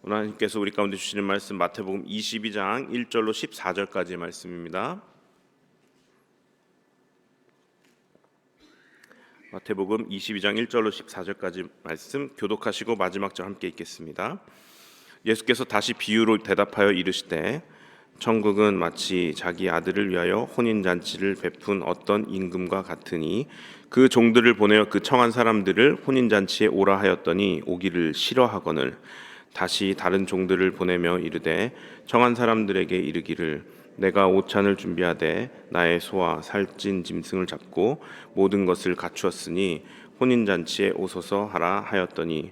오늘 하나님께서 우리 가운데 주시는 말씀 마태복음 22장 1절로 14절까지의 말씀입니다. 마태복음 22장 1절로 14절까지 말씀 교독하시고 마지막 절 함께 읽겠습니다. 예수께서 다시 비유로 대답하여 이르시되 천국은 마치 자기 아들을 위하여 혼인잔치를 베푼 어떤 임금과 같으니 그 종들을 보내어 그 청한 사람들을 혼인잔치에 오라 하였더니 오기를 싫어하거늘 다시 다른 종들을 보내며 이르되 청한 사람들에게 이르기를 내가 오찬을 준비하되 나의 소와 살찐 짐승을 잡고 모든 것을 갖추었으니 혼인잔치에 오소서 하라 하였더니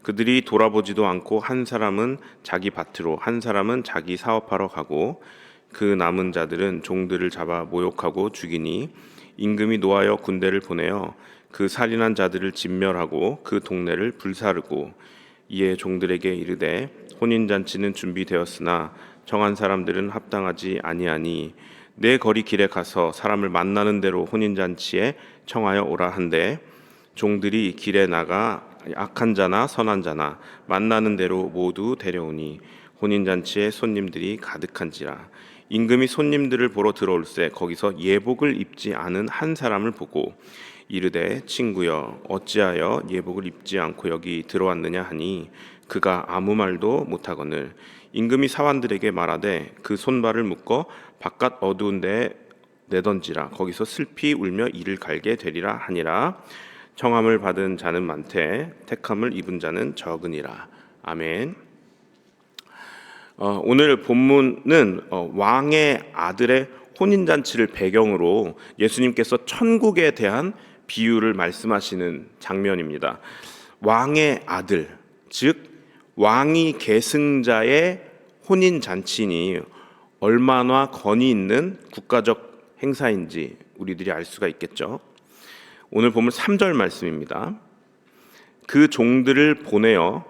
그들이 돌아보지도 않고 한 사람은 자기 밭으로 한 사람은 자기 사업하러 가고 그 남은 자들은 종들을 잡아 모욕하고 죽이니 임금이 노하여 군대를 보내어 그 살인한 자들을 진멸하고 그 동네를 불사르고 이에 종들에게 이르되 혼인잔치는 준비되었으나 정한 사람들은 합당하지 아니하니 내 거리 길에 가서 사람을 만나는 대로 혼인잔치에 청하여 오라 한데 종들이 길에 나가 악한 자나 선한 자나 만나는 대로 모두 데려오니 혼인잔치에 손님들이 가득한지라 임금이 손님들을 보러 들어올새 거기서 예복을 입지 않은 한 사람을 보고 이르되 친구여 어찌하여 예복을 입지 않고 여기 들어왔느냐 하니 그가 아무 말도 못하거늘 임금이 사환들에게 말하되 그 손발을 묶어 바깥 어두운 데에 내던지라 거기서 슬피 울며 이를 갈게 되리라 하니라. 청함을 받은 자는 많되 택함을 입은 자는 적으니라. 아멘. 오늘 본문은 왕의 아들의 혼인잔치를 배경으로 예수님께서 천국에 대한 비유를 말씀하시는 장면입니다. 왕의 아들, 즉 왕위 계승자의 혼인잔치니 얼마나 권위 있는 국가적 행사인지 우리들이 알 수가 있겠죠. 오늘 보면 3절 말씀입니다. 그 종들을 보내어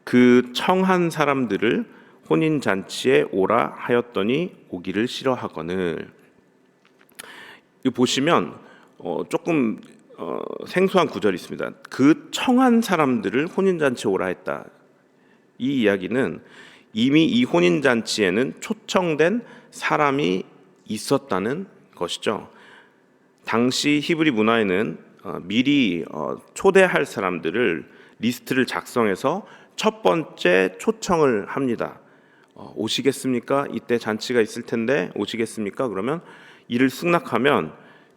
그 청한 사람들을 혼인잔치에 오라 하였더니 오기를 싫어하거늘. 이거 보시면 조금 생소한 구절이 있습니다. 그 청한 사람들을 혼인잔치에 오라 했다. 이 이야기는 이미 이 혼인잔치에는 초청된 사람이 있었다는 것이죠. 당시 히브리 문화에는 미리 초대할 사람들을 리스트를 작성해서 첫 번째 초청을 합니다. 오시겠습니까? 이때 잔치가 있을 텐데 오시겠습니까? 그러면 이를 승낙하면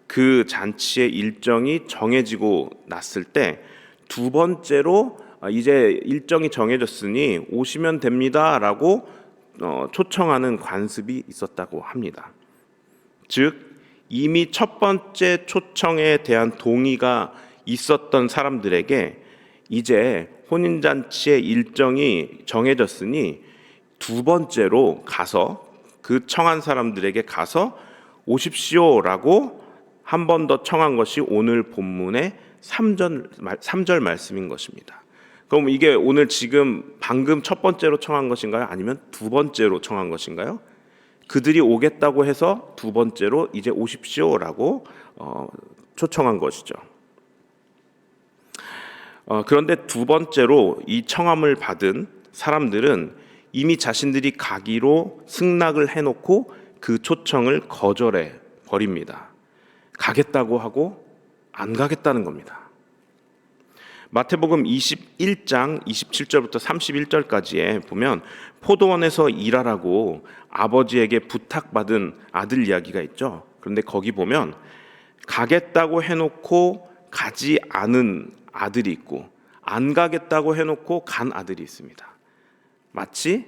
그 잔치의 일정이 정해지고 났을 때 두 번째로 이제 일정이 정해졌으니 오시면 됩니다라고 초청하는 관습이 있었다고 합니다. 즉 이미 첫 번째 초청에 대한 동의가 있었던 사람들에게 이제 혼인잔치의 일정이 정해졌으니 두 번째로 가서 그 청한 사람들에게 가서 오십시오라고 한 번 더 청한 것이 오늘 본문의 3절 말씀인 것입니다. 그럼 이게 오늘 지금 방금 첫 번째로 청한 것인가요? 아니면 두 번째로 청한 것인가요? 그들이 오겠다고 해서 두 번째로 이제 오십시오라고 초청한 것이죠. 그런데 두 번째로 이 청함을 받은 사람들은 이미 자신들이 가기로 승낙을 해놓고 그 초청을 거절해 버립니다. 가겠다고 하고 안 가겠다는 겁니다. 마태복음 21장 27절부터 31절까지에 보면 포도원에서 일하라고 아버지에게 부탁받은 아들 이야기가 있죠. 그런데 거기 보면 가겠다고 해놓고 가지 않은 아들이 있고 안 가겠다고 해놓고 간 아들이 있습니다. 마치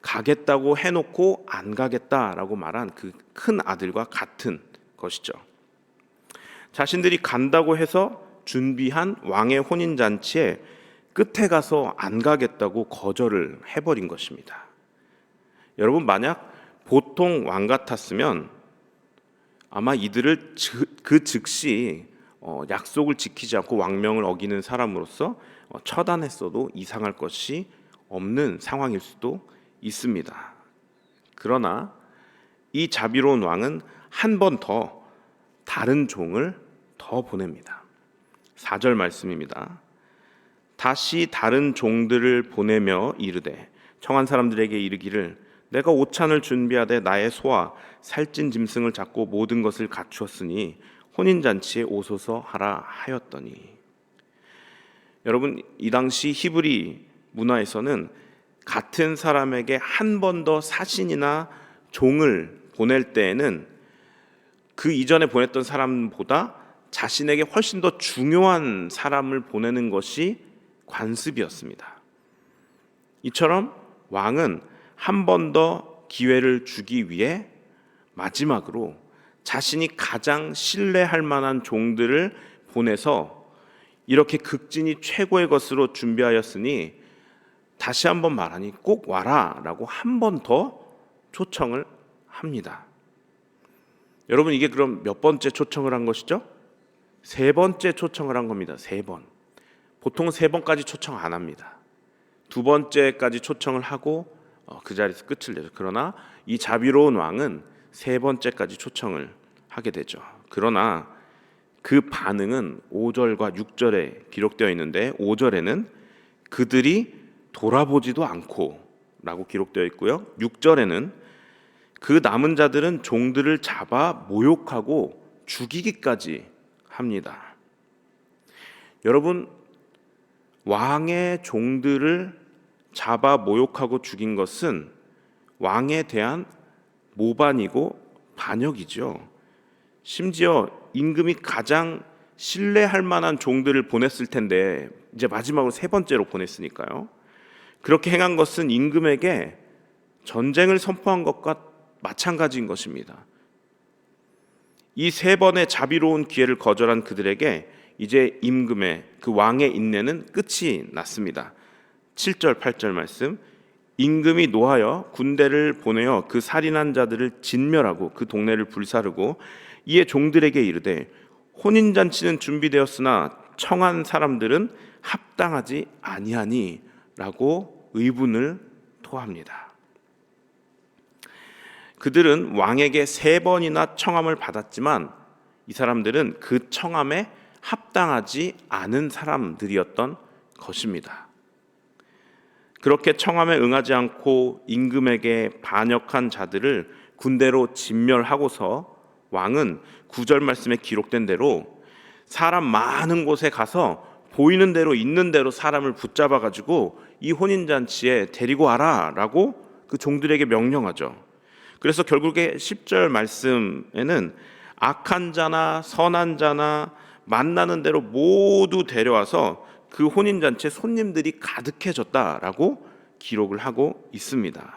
가겠다고 해놓고 안 가겠다라고 말한 그 큰 아들과 같은 것이죠. 자신들이 간다고 해서 준비한 왕의 혼인잔치에 끝에 가서 안 가겠다고 거절을 해버린 것입니다. 여러분 만약 보통 왕 같았으면 아마 이들을 그 즉시 약속을 지키지 않고 왕명을 어기는 사람으로서 처단했어도 이상할 것이 없는 상황일 수도 있습니다. 그러나 이 자비로운 왕은 한 번 더 다른 종을 더 보냅니다. 4절 말씀입니다. 다시 다른 종들을 보내며 이르되 청한 사람들에게 이르기를 내가 오찬을 준비하되 나의 소와 살찐 짐승을 잡고 모든 것을 갖추었으니 혼인잔치에 오소서 하라 하였더니. 여러분, 이 당시 히브리 문화에서는 같은 사람에게 한 번 더 사신이나 종을 보낼 때에는 그 이전에 보냈던 사람보다 자신에게 훨씬 더 중요한 사람을 보내는 것이 관습이었습니다. 이처럼 왕은 한 번 더 기회를 주기 위해 마지막으로 자신이 가장 신뢰할 만한 종들을 보내서 이렇게 극진히 최고의 것으로 준비하였으니 다시 한번 말하니 꼭 와라 라고 한 번 더 초청을 합니다. 여러분, 이게 그럼 몇 번째 초청을 한 것이죠? 세 번째 초청을 한 겁니다. 세 번. 보통 세 번까지 초청 안 합니다. 두 번째까지 초청을 하고 그 자리에서 끝을 내죠. 그러나 이 자비로운 왕은 세 번째까지 초청을 하게 되죠. 그러나 그 반응은 5절과 6절에 기록되어 있는데 5절에는 그들이 돌아보지도 않고 라고 기록되어 있고요. 6절에는 그 남은 자들은 종들을 잡아 모욕하고 죽이기까지 합니다. 여러분, 왕의 종들을 잡아 모욕하고 죽인 것은 왕에 대한 모반이고 반역이죠. 심지어 임금이 가장 신뢰할 만한 종들을 보냈을 텐데 이제 마지막으로 세 번째로 보냈으니까요. 그렇게 행한 것은 임금에게 전쟁을 선포한 것과 마찬가지인 것입니다. 이 세 번의 자비로운 기회를 거절한 그들에게 이제 임금의 그 왕의 인내는 끝이 났습니다. 7절 8절 말씀, 임금이 노하여 군대를 보내어 그 살인한 자들을 진멸하고 그 동네를 불사르고 이에 종들에게 이르되 혼인잔치는 준비되었으나 청한 사람들은 합당하지 아니하니 라고 의분을 토합니다. 그들은 왕에게 세 번이나 청함을 받았지만 이 사람들은 그 청함에 합당하지 않은 사람들이었던 것입니다. 그렇게 청함에 응하지 않고 임금에게 반역한 자들을 군대로 진멸하고서 왕은 9절 말씀에 기록된 대로 사람 많은 곳에 가서 보이는 대로 있는 대로 사람을 붙잡아 가지고 이 혼인잔치에 데리고 와라 라고 그 종들에게 명령하죠. 그래서 결국에 10절 말씀에는 악한 자나 선한 자나 만나는 대로 모두 데려와서 그 혼인잔치에 손님들이 가득해졌다라고 기록을 하고 있습니다.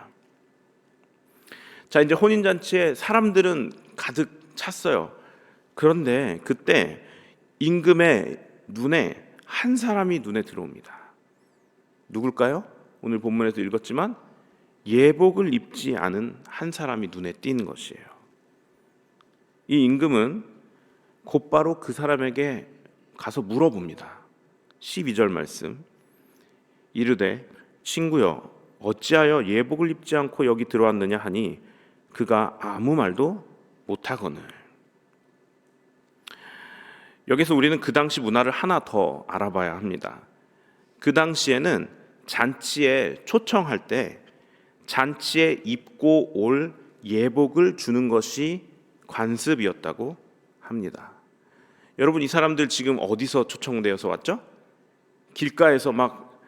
자, 이제 혼인잔치에 사람들은 가득 찼어요. 그런데 그때 임금의 눈에 한 사람이 눈에 들어옵니다. 누굴까요? 오늘 본문에서 읽었지만 예복을 입지 않은 한 사람이 눈에 띄는 것이에요. 이 임금은 곧바로 그 사람에게 가서 물어봅니다. 12절 말씀, 이르되 친구여 어찌하여 예복을 입지 않고 여기 들어왔느냐 하니 그가 아무 말도 못하거늘. 여기서 우리는 그 당시 문화를 하나 더 알아봐야 합니다. 그 당시에는 잔치에 초청할 때 잔치에 입고 올 예복을 주는 것이 관습이었다고 합니다. 여러분, 이 사람들 지금 어디서 초청되어서 왔죠? 길가에서 막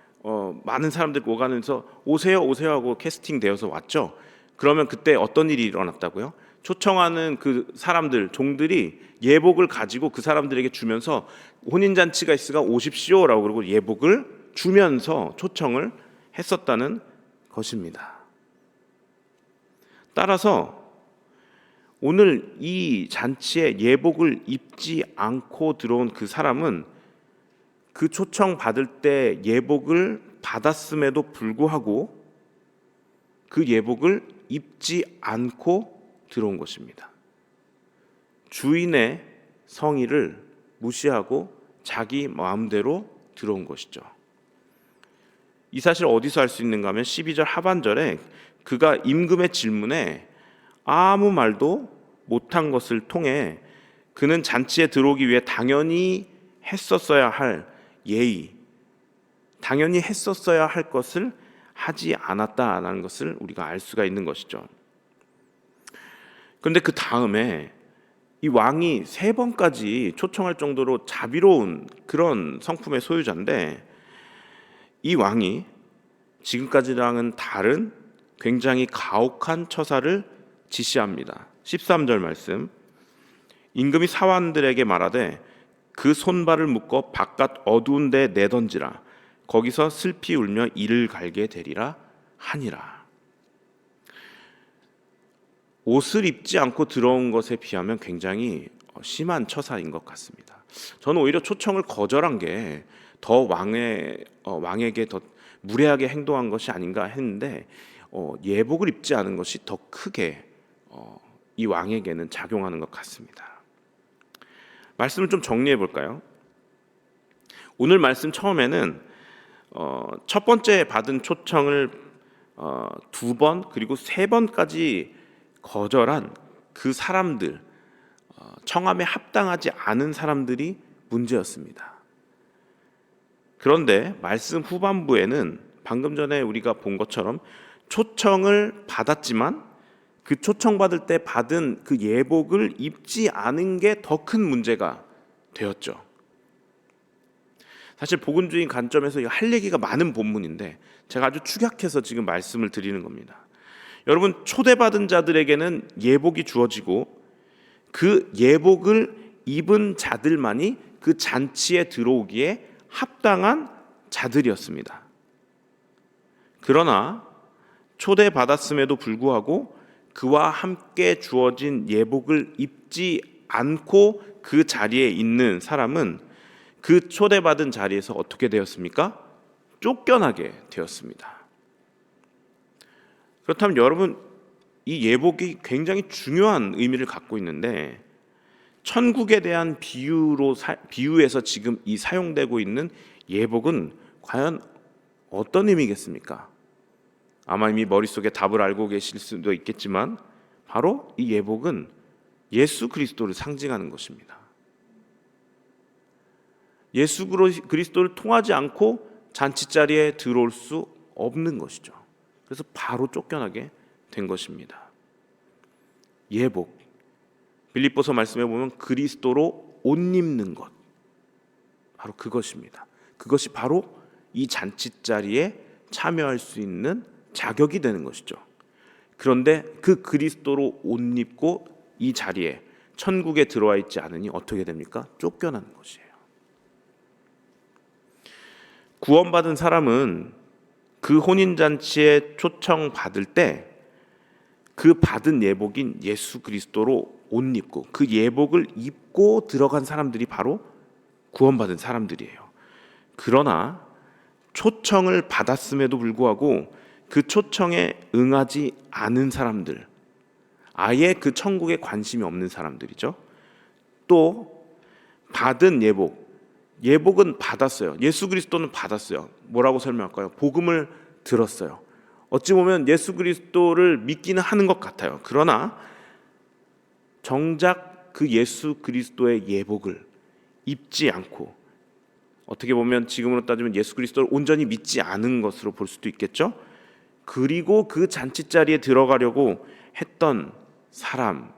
많은 사람들 오가면서 오세요 오세요 하고 캐스팅되어서 왔죠. 그러면 그때 어떤 일이 일어났다고요? 초청하는 그 사람들, 종들이 예복을 가지고 그 사람들에게 주면서 혼인잔치가 있으니까 오십시오라고 그러고 예복을 주면서 초청을 했었다는 것입니다. 따라서 오늘 이 잔치에 예복을 입지 않고 들어온 그 사람은 그 초청 받을 때 예복을 받았음에도 불구하고 그 예복을 입지 않고 들어온 것입니다. 주인의 성의를 무시하고 자기 마음대로 들어온 것이죠. 이 사실 어디서 알 수 있는가 하면 12절 하반절에 그가 임금의 질문에 아무 말도 못한 것을 통해 그는 잔치에 들어오기 위해 당연히 했었어야 할 예의, 당연히 했었어야 할 것을 하지 않았다라는 것을 우리가 알 수가 있는 것이죠. 그런데 그 다음에 이 왕이 3번까지 초청할 정도로 자비로운 그런 성품의 소유자인데, 이 왕이 지금까지랑은 다른 굉장히 가혹한 처사를 지시합니다. 13절 말씀, 임금이 사환들에게 말하되 그 손발을 묶어 바깥 어두운 데 내던지라. 거기서 슬피 울며 이를 갈게 되리라 하니라. 옷을 입지 않고 들어온 것에 비하면 굉장히 심한 처사인 것 같습니다. 저는 오히려 초청을 거절한 게 더 왕에게 더 무례하게 행동한 것이 아닌가 했는데, 예복을 입지 않은 것이 더 크게 이 왕에게는 작용하는 것 같습니다. 말씀을 좀 정리해 볼까요? 오늘 말씀 처음에는 첫 번째 받은 초청을 2번 그리고 3번까지 거절한 그 사람들, 청함에 합당하지 않은 사람들이 문제였습니다. 그런데 말씀 후반부에는 방금 전에 우리가 본 것처럼 초청을 받았지만 그 초청받을 때 받은 그 예복을 입지 않은 게 더 큰 문제가 되었죠. 사실 복음주의 관점에서 할 얘기가 많은 본문인데 제가 아주 축약해서 지금 말씀을 드리는 겁니다. 여러분, 초대받은 자들에게는 예복이 주어지고 그 예복을 입은 자들만이 그 잔치에 들어오기에 합당한 자들이었습니다. 그러나 초대받았음에도 불구하고 그와 함께 주어진 예복을 입지 않고 그 자리에 있는 사람은 그 초대받은 자리에서 어떻게 되었습니까? 쫓겨나게 되었습니다. 그렇다면 여러분, 이 예복이 굉장히 중요한 의미를 갖고 있는데, 천국에 대한 비유에서 지금 이 사용되고 있는 예복은 과연 어떤 의미겠습니까? 아마 이미 머릿속에 답을 알고 계실 수도 있겠지만 바로 이 예복은 예수 그리스도를 상징하는 것입니다. 예수 그리스도를 통하지 않고 잔치자리에 들어올 수 없는 것이죠. 그래서 바로 쫓겨나게 된 것입니다. 예복, 빌립보서 말씀에 보면 그리스도로 옷 입는 것, 바로 그것입니다. 그것이 바로 이 잔치자리에 참여할 수 있는 자격이 되는 것이죠. 그런데 그 그리스도로 옷 입고 이 자리에 천국에 들어와 있지 않으니 어떻게 됩니까? 쫓겨나는 것이에요. 구원받은 사람은 그 혼인잔치에 초청받을 때 그 받은 예복인 예수 그리스도로 옷 입고 그 예복을 입고 들어간 사람들이 바로 구원받은 사람들이에요. 그러나 초청을 받았음에도 불구하고 그 초청에 응하지 않은 사람들, 아예 그 천국에 관심이 없는 사람들이죠. 또 받은 예복은 받았어요. 예수 그리스도는 받았어요. 뭐라고 설명할까요? 복음을 들었어요. 어찌 보면 예수 그리스도를 믿기는 하는 것 같아요. 그러나 정작 그 예수 그리스도의 예복을 입지 않고, 어떻게 보면 지금으로 따지면 예수 그리스도를 온전히 믿지 않은 것으로 볼 수도 있겠죠. 그리고 그 잔치자리에 들어가려고 했던 사람,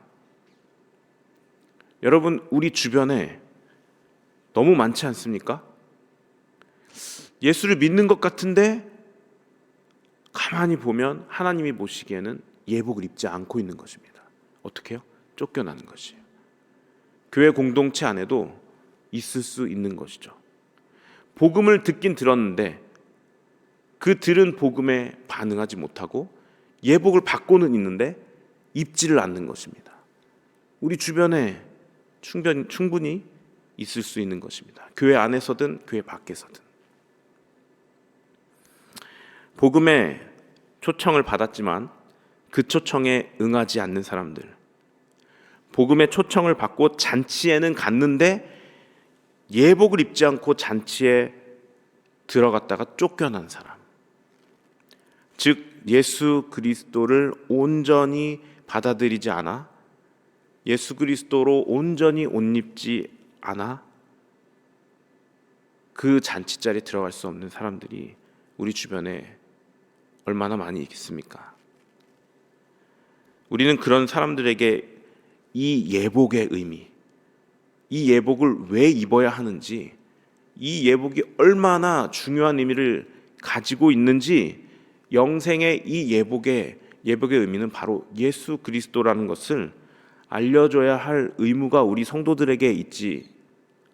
여러분, 우리 주변에 너무 많지 않습니까? 예수를 믿는 것 같은데 가만히 보면 하나님이 보시기에는 예복을 입지 않고 있는 것입니다. 어떻게 해요? 쫓겨나는 것이에요. 교회 공동체 안에도 있을 수 있는 것이죠. 복음을 듣긴 들었는데 그 들은 복음에 반응하지 못하고 예복을 받고는 있는데 입지를 않는 것입니다. 우리 주변에 충분히 있을 수 있는 것입니다. 교회 안에서든 교회 밖에서든. 복음에 초청을 받았지만 그 초청에 응하지 않는 사람들, 복음의 초청을 받고 잔치에는 갔는데 예복을 입지 않고 잔치에 들어갔다가 쫓겨난 사람, 즉 예수 그리스도를 온전히 받아들이지 않아 예수 그리스도로 온전히 옷 입지 않아 그 잔치자리에 들어갈 수 없는 사람들이 우리 주변에 얼마나 많이 있겠습니까? 우리는 그런 사람들에게 이 예복의 의미, 이 예복을 왜 입어야 하는지, 이 예복이 얼마나 중요한 의미를 가지고 있는지, 영생의 이 예복의 의미는 바로 예수 그리스도라는 것을 알려줘야 할 의무가 우리 성도들에게 있지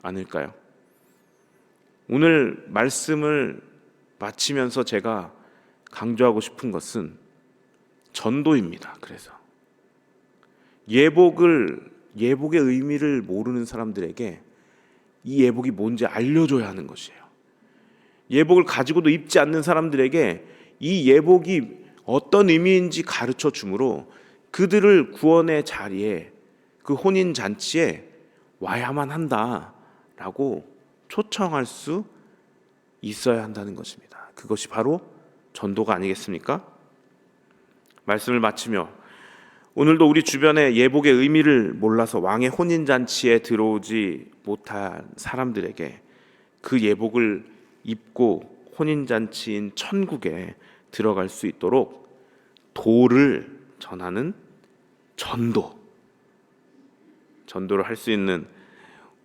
않을까요? 오늘 말씀을 마치면서 제가 강조하고 싶은 것은 전도입니다. 그래서 예복의 의미를 모르는 사람들에게 이 예복이 뭔지 알려줘야 하는 것이에요. 예복을 가지고도 입지 않는 사람들에게 이 예복이 어떤 의미인지 가르쳐 주므로 그들을 구원의 자리에, 그 혼인 잔치에 와야만 한다라고 초청할 수 있어야 한다는 것입니다. 그것이 바로 전도가 아니겠습니까? 말씀을 마치며 오늘도 우리 주변에 예복의 의미를 몰라서 왕의 혼인 잔치에 들어오지 못한 사람들에게 그 예복을 입고 혼인 잔치인 천국에 들어갈 수 있도록 도를 전하는 전도를 할 수 있는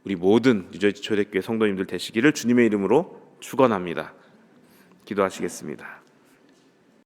우리 모든 뉴저지 초대교회 성도님들 되시기를 주님의 이름으로 축원합니다. 기도하시겠습니다.